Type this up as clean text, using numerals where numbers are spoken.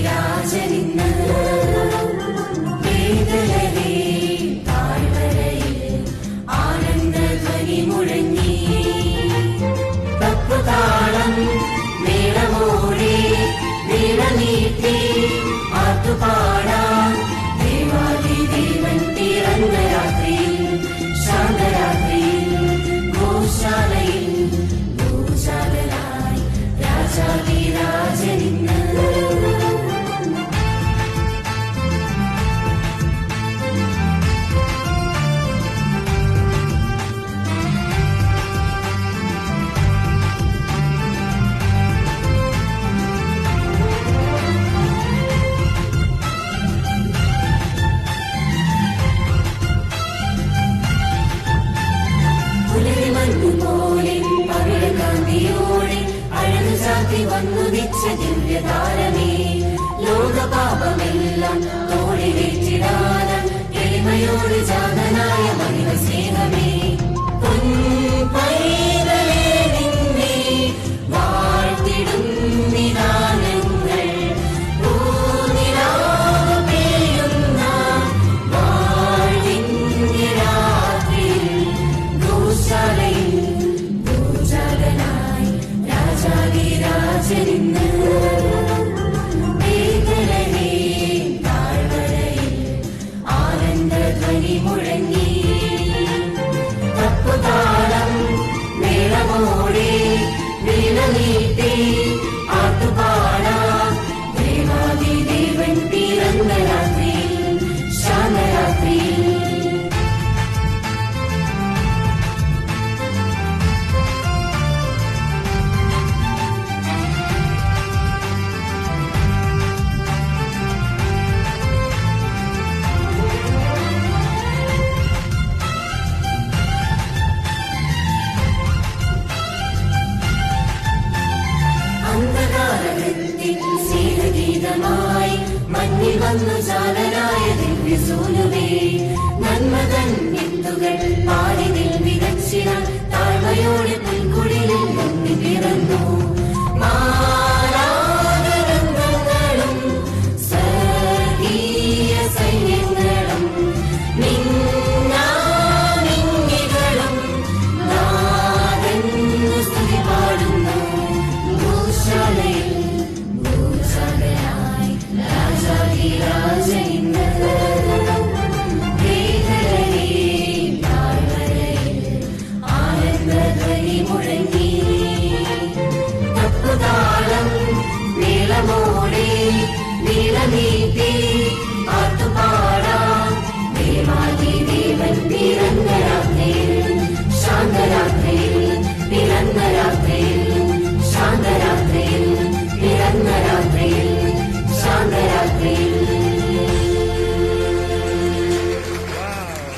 രാജനിന്ന് വേദലരേ താഴ്വരയിൽ ആനന്ദധ്വനി മുഴങ്ങി തപ്പുതാളം മേളമോടെ വീണനീട്ടി ആർത്തുപാടാം ദേവാദിദേവൻ പിറന്ന രാത്രിയിൽ ശാന്തരാത്രിയിൽ ഗോശാലയിൽ ഗോശാലനായി രാജാതിരാജനിന്ന് പോലെ പവിഴകാന്തിയോടെ അഴകു ചാർത്തി വന്നുദിച്ച ദിവ്യതാരമേ ലോകപാപമെല്ലാം തോളിലേറ്റിടാനും എളിമയോട് ജാതനായ മഹിമ സ്നേഹമേ പൊൻപൈതലേ നിന്നെ വാഴ്ത്തിടും നിദാനങ്ങൾ പൂനിലാവ് പെയ്യുന്ന വാഴ്വിന്റെ രാത്രിയിൽ ഗോശാലയിൽ ഗോജാലനായി രാജാതിരാജനിന്ന് വേദലരേ താഴ്വരയിൽ ആനന്ദധ്വനി മുഴങ്ങി തപ്പുതാളം മേളമോടെ വീണനീട്ടി ആർത്തുപാടാം ദേവാദിദേവൻ പിറന്ന രാത്രിയിൽ ശാന്തരാത്രിയിൽ സ്നേഹഗീതമായി മഞ്ഞിൽ വന്നു ജാലനായ ദിവ്യസൂനുവേ നന്മതൻ വിത്തുകൾ പാലിനിൽ വിതച്ചിട താഴ്മയോടെ പുൽക്കുടിലിൽ ഒന്നി പിറന്നു മാലാഖരംഗങ്ങളും സ്വർഗീയ സൈന്യങ്ങളും മിന്നാമിന്നികളും നാദന്നു സ്തുതി പാടുന്നു ഗോശാലയിൽ ഗോശാലനായി രാജാതിരാജനിന്ന് വേദലരേ താഴ്വരയിൽ ആനന്ദധ്വനി മുഴങ്ങി തപ്പുതാളം മേളമോടെ വീണനീട്ടി